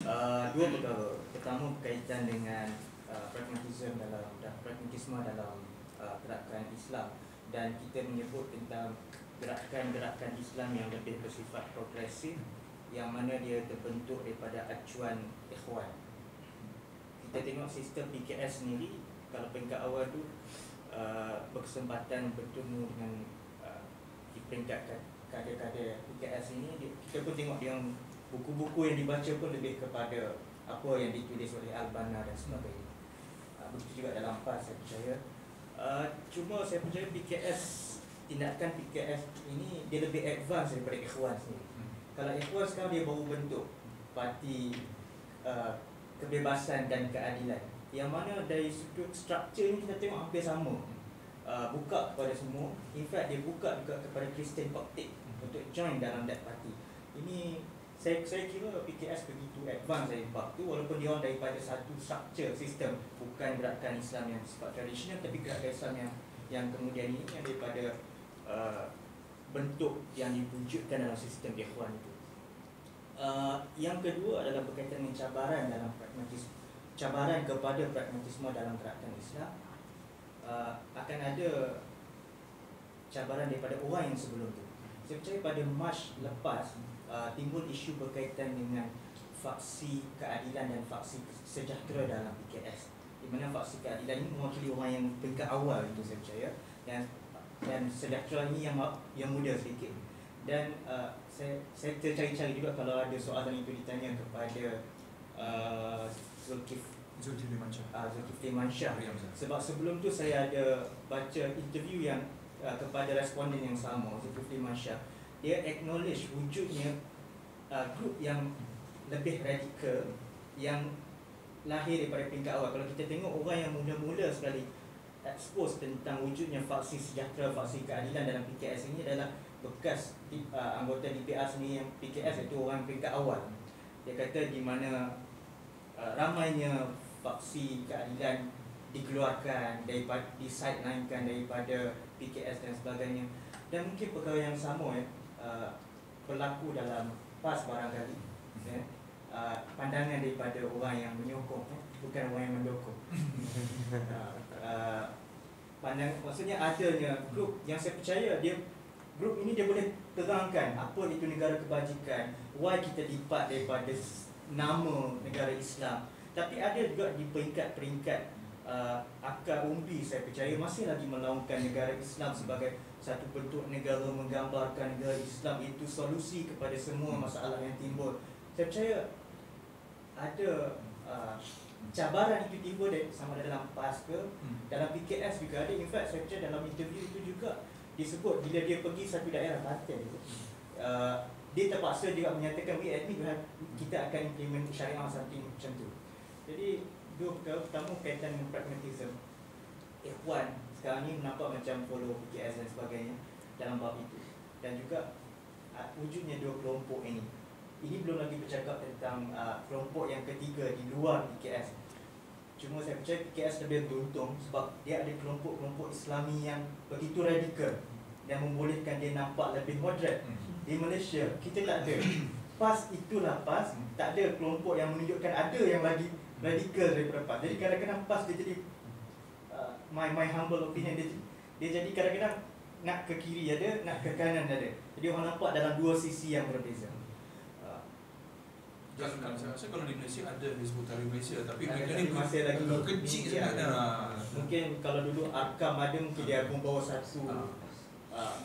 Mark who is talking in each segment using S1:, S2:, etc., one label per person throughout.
S1: Dua perkara. Pertama berkaitan dengan pragmatisme dalam gerakan Islam, dan kita menyebut tentang gerakan-gerakan Islam yang lebih bersifat progresif, yang mana dia terbentuk daripada acuan ikhwan. Kita tengok sistem PKS sendiri, kalau peringkat awal tu berkesempatan bertemu dengan di peringkat kader-kader PKS ini, kita pun tengok yang buku-buku yang dibaca pun lebih kepada apa yang ditulis oleh Al-Banna dan sebagainya. Begitu juga dalam PAS, saya percaya. Cuma saya percaya tindakan PKS ini dia lebih advance daripada Ikhwan sendiri. Kalau Ikhwan sekarang dia baru bentuk parti kebebasan dan keadilan, yang mana dari sudut struktur ini kita tengok hampir sama. Buka kepada semua. In fact dia buka juga kepada Kristen Coptic untuk join dalam that party. Ini saya kira PKS begitu advance dari bab tu, walaupun dia orang daripada satu struktur sistem, bukan gerakan Islam yang bersifat tradisional, tapi gerakan Islam yang kemudian ini yang daripada bentuk yang diwujudkan dalam sistem Ikhwan itu. Yang kedua adalah berkaitan dengan cabaran kepada pragmatisme dalam gerakan Islam. Akan ada cabaran daripada orang yang sebelum itu. Saya percaya pada Mac lepas timbul isu berkaitan dengan faksi keadilan dan faksi sejahtera dalam PKS, di mana faksi keadilan ini mewakili orang yang peringkat awal itu, saya percaya, dan sejahtera ini yang muda sedikit. Dan saya tercari-cari juga kalau ada soalan itu ditanya kepada Zulkifli Mansyah. Sebab sebelum tu saya ada baca interview yang kepada responden yang sama, Zulkifli Mansyah. Dia acknowledge wujudnya grup yang lebih radikal yang lahir daripada peringkat awal. Kalau kita tengok orang yang mula-mula sekali expose tentang wujudnya faksi sejahtera, faksi keadilan dalam PKS ini adalah bekas anggota DPR sendiri yang PKS, iaitu orang peringkat awal. Dia kata di mana ramainya faksi keadilan dikeluarkan, disideline-kan daripada PKS dan sebagainya. Dan mungkin perkara yang sama berlaku dalam PAS barangkali. Pandangan daripada orang yang menyokong, bukan orang yang mendukung. Maksudnya adanya grup yang saya percaya grup ini dia boleh terangkan apa itu negara kebajikan, why kita lipat daripada nama negara Islam. Tapi ada juga di peringkat-peringkat akar umbi, saya percaya masih lagi melaungkan negara Islam sebagai satu bentuk negara, menggambarkan negara Islam itu solusi kepada semua masalah yang timbul. Saya percaya ada cabaran itu timbul sama ada dalam PAS ke, dalam PKS juga ada. In fact saya percaya dalam interview itu juga disebut bila dia pergi satu daerah Banten itu, dia terpaksa juga menyatakan we admit kita akan implement syariah something macam tu. Jadi dua perkara. Pertama kaitan dengan pragmatism. Ikhwan sekarang ni nampak macam follow PKS dan sebagainya dalam bab itu. Dan juga wujudnya dua kelompok ini. Ini belum lagi bercakap tentang kelompok yang ketiga di luar PKS. Cuma saya percaya PKS lebih beruntung sebab dia ada kelompok-kelompok Islami yang begitu radikal dan membolehkan dia nampak lebih moderat. Di Malaysia kita tak ada. PAS itulah PAS, tak ada kelompok yang menunjukkan ada yang lagi radikal daripada PAS. Jadi kadang-kadang PAS dia jadi my humble opinion, dia jadi kadang-kadang nak ke kiri ada, nak ke kanan ada. Jadi orang nampak dalam dua sisi yang berbeza.
S2: Saya rasa kalau di Malaysia ada Hizbut Tahrir Malaysia, tapi mereka
S1: ni masih lagi
S2: kecil sangat.
S1: Mungkin kalau dulu Arkam ada, mungkin dia membawa satu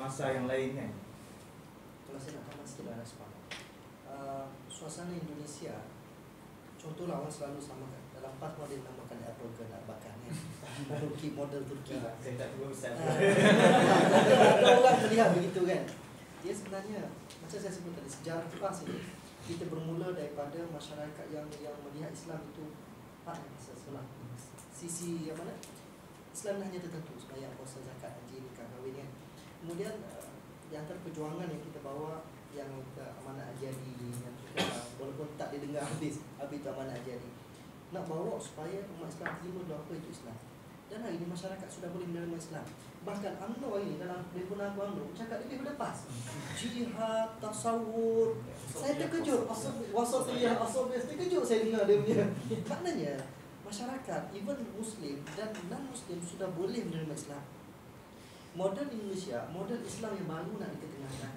S1: masa yang lain kan.
S3: Kalau saya nak tambah sikit lah respon. Suasana Indonesia, contohlah orang selalu samakan dalam PAS model namakan Erdogan nak bakar kan. Turki, model Turki.
S1: Saya tak tahu Ustaz.
S3: Ada orang melihat begitu kan. Dia sebenarnya macam saya sebut tadi, sejarah PAS ini kita bermula daripada masyarakat yang melihat Islam itu sebelah sisi yang mana Islam hanya tertentu, sembahyang, puasa, zakat, haji, nikah, kahwin kan. Kemudian di antara perjuangan yang kita bawa yang amanah Ajadi yang kita, walaupun tak didengar habis itu amanah Ajadi, nak bawa supaya umat Islam terima dulu apa itu Islam. dan hari ini masyarakat sudah boleh menerima Islam. Bahkan UMNO ini dalam telefon aku UMNO cakap lebih berlepas. Jihad, tasawuf. Saya terkejut. Wasatiyah, asabiyah, terkejut saya dengar dia punya. Maknanya masyarakat, even Muslim dan non-Muslim sudah boleh menerima Islam. Model Indonesia, model Islam yang baru nak diketengahkan.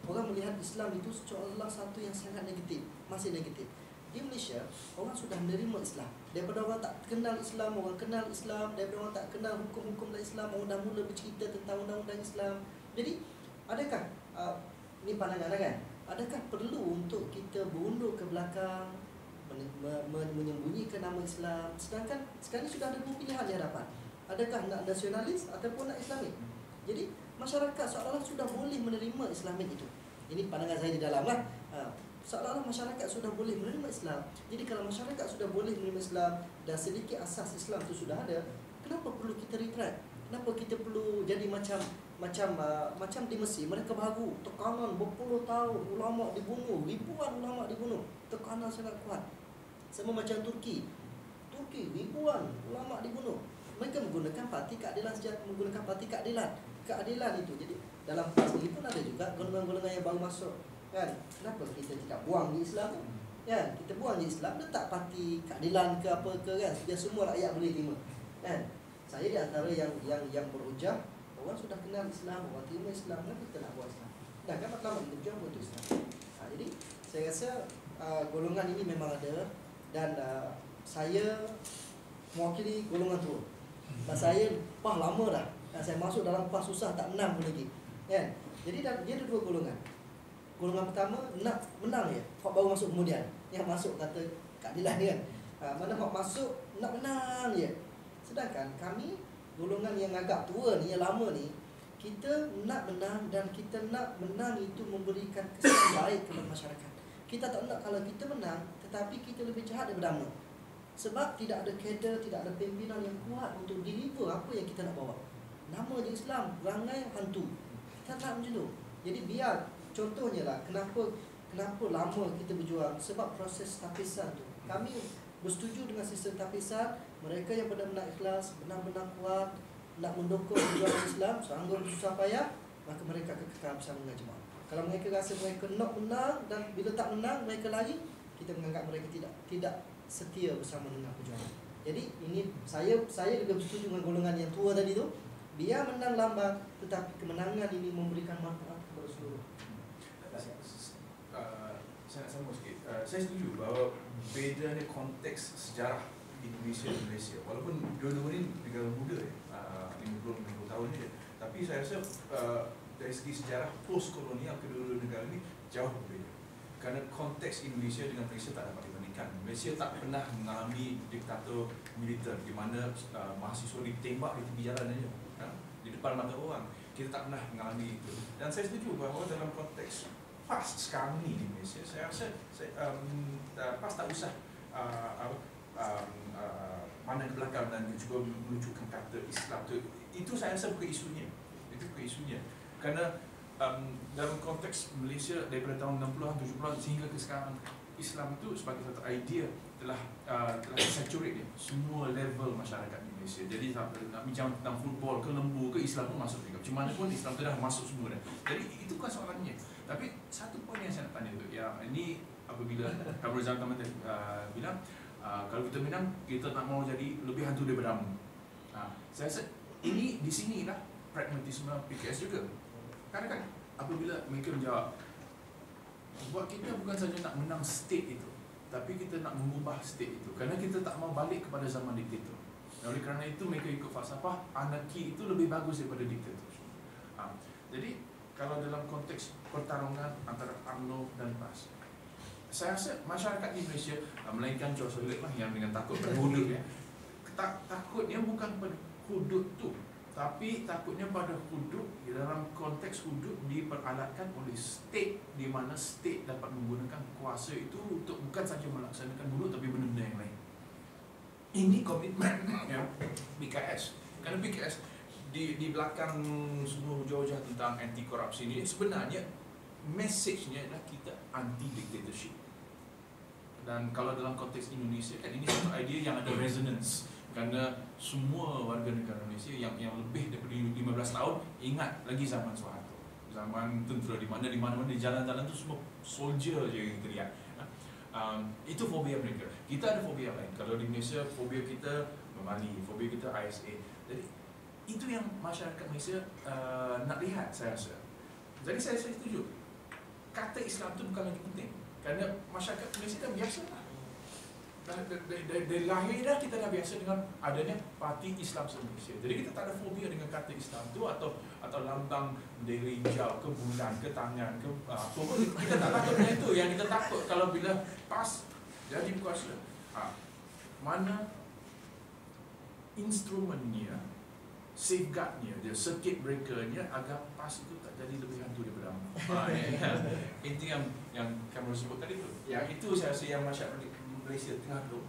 S3: Orang melihat Islam itu seolah-olah satu yang sangat negatif, masih negatif. Di Malaysia, orang sudah menerima Islam. Daripada orang tak kenal Islam, orang kenal Islam. Daripada orang tak kenal hukum-hukum dalam Islam, orang dah mula bercerita tentang undang-undang Islam. Jadi, adakah, ini pandangan kan? Adakah perlu untuk kita berundur ke belakang, menyembunyikan nama Islam? Sedangkan sekarang ni sudah ada dua pilihan di hadapan. Adakah nak nasionalis ataupun nak Islamik? Jadi, masyarakat seolah-olah sudah boleh menerima Islamik itu. Ini pandangan saya di dalam lah. Seolah-olah masyarakat sudah boleh menerima Islam. Jadi kalau masyarakat sudah boleh menerima Islam dan sedikit asas Islam itu sudah ada, kenapa perlu kita retreat? Kenapa kita perlu jadi macam di Mesir? Mereka baru tekanan berpuluh tahun, ulama dibunuh, ribuan ulama dibunuh, tekanan sangat kuat. Sama macam Turki, ribuan ulama dibunuh. Mereka menggunakan parti keadilan keadilan itu. Jadi dalam PAS ini pun ada juga golongan-golongan yang baru masuk. Kan? Kenapa kita tidak buang di Islam? Kan? Kita buang di Islam, letak parti keadilan ke apa ke kan? Biar semua rakyat boleh terima. Kan? Saya di antara yang berhujah, orang sudah kenal Islam, orang terima Islam, kenapa kita nak buang Islam? Dah kan matlamat kita berjuang untuk Islam. Jadi saya rasa golongan ini memang ada dan saya mewakili golongan tu. Dan saya PAS lama dah. Dan saya masuk dalam PAS susah tak menang pun lagi. Kan? Jadi dia ada dua golongan. Golongan pertama nak menang je. Hak baru masuk kemudian. Yang masuk kata keadilan kan. Mana hak masuk nak menang je. Sedangkan kami golongan yang agak tua ni, yang lama ni, kita nak menang dan kita nak menang itu memberikan kesan baik kepada masyarakat. Kita tak nak kalau kita menang tetapi kita lebih jahat daripada UMNO. Sebab tidak ada kader, tidak ada pimpinan yang kuat untuk deliver apa yang kita nak bawa. Nama je Islam, rangai hantu. Kita nak macam tu. Jadi biar contohnya lah, kenapa lama kita berjuang? Sebab proses tapisan tu. Kami bersetuju dengan sistem tapisan. Mereka yang benar-benar ikhlas, benar-benar kuat, nak mendukung perjuangan Islam, sanggup susah payah, maka mereka akan kekal bersama dengan jemaah. Kalau mereka rasa mereka nak menang dan bila tak menang mereka lari, kita menganggap mereka tidak setia bersama dengan perjuangan. Jadi ini saya juga bersetuju dengan golongan yang tua tadi tu. Biar menang lambat, tetapi kemenangan ini memberikan manfaat kepada seluruh.
S2: Saya nak sambung sikit. Saya setuju bahawa bedanya konteks sejarah Indonesia dan Malaysia. Walaupun dua-dua ni negara muda 50 tahun je. Tapi saya rasa dari segi sejarah post-kolonial kedua-dua negara ni jauh berbeza. Kerana konteks Indonesia dengan Malaysia tak dapat dibandingkan. Malaysia tak pernah mengalami diktator militer di mana mahasiswa ditembak di tepi jalan saja. Di depan mata orang. Kita tak pernah mengalami itu. Dan saya setuju bahawa dalam konteks PAS sekarang ni di Malaysia, saya rasa PAS tak usah pandang ke belakang dan cuba menunjukkan kata Islam tu. Itu saya rasa bukan isunya. Itu bukan isunya. Kerana dalam konteks Malaysia daripada tahun 60-an, 70-an sehingga ke sekarang, Islam itu sebagai satu idea telah saturate semua level masyarakat di Malaysia. Jadi nak bincang tentang football ke lembu ke, Islam pun masuk juga. Macam mana pun Islam tu dah masuk semua dah. Jadi itu bukan soalannya. Tapi satu poin yang saya nak tanya tu, ya ini apabila Abdul Razak Taman bilang kalau kita menang, kita tak mau jadi lebih hantu daripada UMNO. Saya rasa ini di sinilah pragmatisme PKS juga. Kadang-kadang apabila mereka menjawab, buat kita bukan saja nak menang state itu, tapi kita nak mengubah state itu. Kerana kita tak mau balik kepada zaman diktator. Oleh kerana itu mereka ikut falsafah anarki itu lebih bagus daripada diktator. Jadi kalau dalam konteks pertarungan antara UMNO dan PAS, saya rasa masyarakat di Malaysia, melainkan George Solet lah yang dengan takut pada hudud ya. Takutnya bukan pada hudud tu, tapi takutnya pada hudud dalam konteks hudud diperalatkan oleh state, di mana state dapat menggunakan kuasa itu untuk bukan saja melaksanakan hudud tapi benda-benda yang lain. Ini komitmen ya PKS. Kerana PKS di belakang semua hujah-hujah tentang anti korupsi ini, sebenarnya message-nya adalah kita anti dictatorship. Dan kalau dalam konteks Indonesia kan ini satu idea yang ada resonance Kerana semua warga negara Malaysia yang lebih daripada 15 tahun ingat lagi zaman Soeharto, zaman tentera, di mana-mana di jalan-jalan tu semua soldier je yang teriak. Itu fobia mereka. Kita ada fobia lain. Kalau di Malaysia, fobia kita memali, fobia kita ISA. Jadi itu yang masyarakat Malaysia nak lihat, saya rasa. Jadi saya setuju. Kata Islam tu bukan lagi penting. Kerana masyarakat Malaysia dah biasa lah. Dari lahir dah kita dah biasa dengan adanya parti Islam se-Malaysia. Jadi kita tak ada fobia dengan kata Islam tu atau lambang bendera hijau ke bulan ke tangan ke apa pun. Kita tak takut dengan itu. Yang kita takut kalau bila PAS jadi berkuasa, mana instrumennya, safeguardnya, dia circuit breakernya agar PAS itu tak jadi lebih hantu daripada itu yang kamu sebut tadi tu. Yang itu saya rasa yang masyarakat Malaysia tengah tu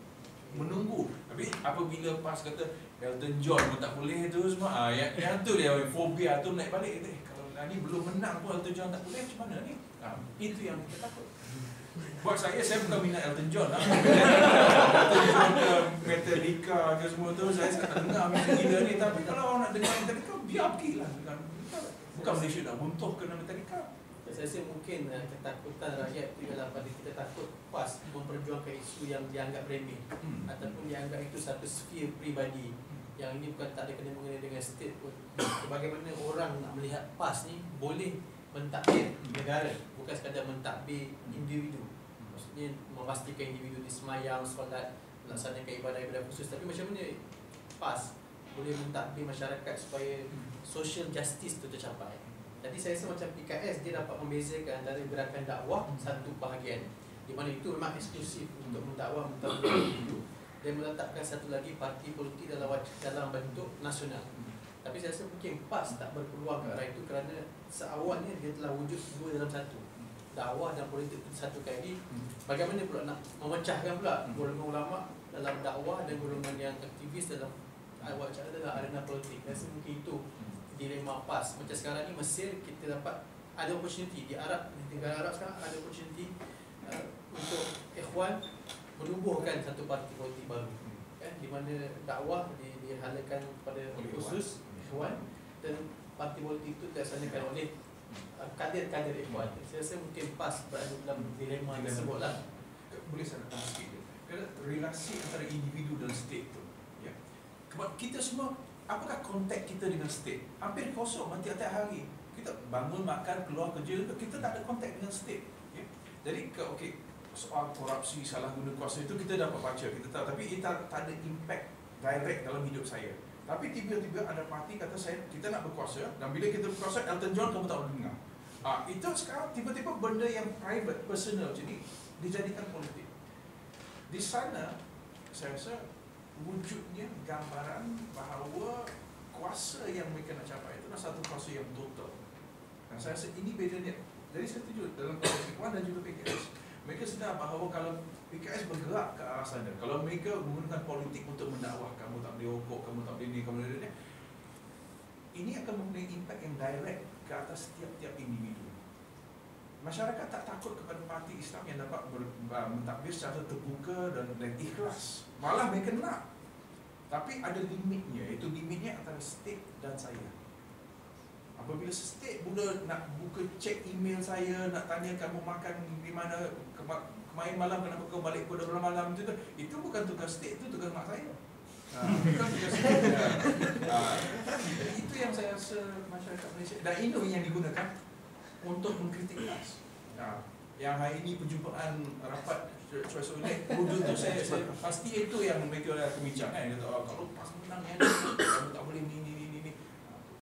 S2: menunggu. Tapi apabila PAS kata Elton John pun tak boleh tu semua, yang tu dia fobia tu naik balik. Kalau ni belum menang pun Elton John tak boleh, macam mana ni? Itu yang kita takut. Buat saya bukan minat Elton John lah. Elton John ke Metallica ke semua tu, saya tak dengar macam gila ni. Tapi kalau orang nak dengar Metallica, biar pergi lah. Bukan Malaysia nak runtuh kena Metallica.
S4: Saya rasa mungkin ketakutan rakyat itu ialah pada kita takut PAS memperjuangkan isu yang dianggap remeh ataupun dianggap itu satu sphere peribadi yang ini bukan tak ada kena mengenai dengan state pun. Bagaimana orang nak melihat PAS ni boleh mentadbir negara, bukan sekadar mentadbir individu. Maksudnya memastikan individu di semayang, solat, melaksanakan ibadah-ibadah khusus. Tapi macam mana PAS boleh mentadbir masyarakat supaya social justice itu tercapai? Jadi saya rasa macam PKS dia dapat membezakan antara gerakan dakwah satu bahagian di mana itu memang eksklusif untuk mendakwah mentadbir individu dan meletakkan satu lagi parti politik dalam bentuk nasional. Tapi saya rasa mungkin PAS tak berpeluang ke arah itu kerana seawalnya dia telah wujud dua dalam satu. Dakwah dan politik itu satu kali. Bagaimana pula nak memecahkan pula golongan ulama dalam dakwah dan golongan yang aktivis dalam wacana dalam arena politik. Saya rasa mungkin itu dilema PAS. Macam sekarang ni Mesir kita dapat ada opportunity di Arab, di negara Arab sekarang ada opportunity untuk Ikhwan menubuhkan satu parti politik baru, kan, di mana dakwah dihalakan kepada khusus Ikhwan dan parti politik itu dilaksanakan oleh kader-kader Ikhwan. Saya rasa mungkin PAS berada dalam dilema tersebutlah.
S2: Boleh saya nak sikit? Kerana relasi antara individu dan state tu, ya. Kita semua, apakah kontak kita dengan state? Hampir kosong tiap-tiap hari. Kita bangun, makan, keluar kerja, kita tak ada kontak dengan state. Ya? Jadi, soal korupsi, salah guna kuasa itu kita dapat baca, kita tahu. Tapi itu tak ada impact direct dalam hidup saya. Tapi tiba-tiba ada parti kata kita nak berkuasa, dan bila kita berkuasa, Elton John kamu tak boleh dengar. Itu sekarang tiba-tiba benda yang private, personal, jadi dijadikan politik. Di sana, saya rasa wujudnya gambaran bahawa kuasa yang mereka nak capai itu adalah satu kuasa yang total. Dan saya rasa ini bedanya. Jadi saya setuju dalam konteks Ikhwan dan juga PKS. Mereka sedar bahawa kalau PKS bergerak ke arah sana, kalau mereka menggunakan politik untuk mendakwah, kamu tak boleh rokok, kamu tak boleh ni, kamu tak boleh ni, ini akan mempunyai impact yang direct ke atas setiap individu. Masyarakat tak takut kepada parti Islam yang dapat mentadbir secara terbuka dan ikhlas. Malah mereka nak. Tapi ada limitnya, itu limitnya antara state dan saya. Apabila state mula nak buka cek email saya, nak tanya kamu makan di mana, kemarin malam kenapa kau balik pada malam itu bukan tugas state, itu tugas mak saya. Bukan tugas state. Itu yang saya rasa masyarakat Malaysia, dan ini yang digunakan untuk mengkritik PAS. Yang hari ini perjumpaan rapat Choice Elect, bodoh tu saya pasti itu yang mereka akan bincang kan. Kata, kalau PAS menang ya, kamu tak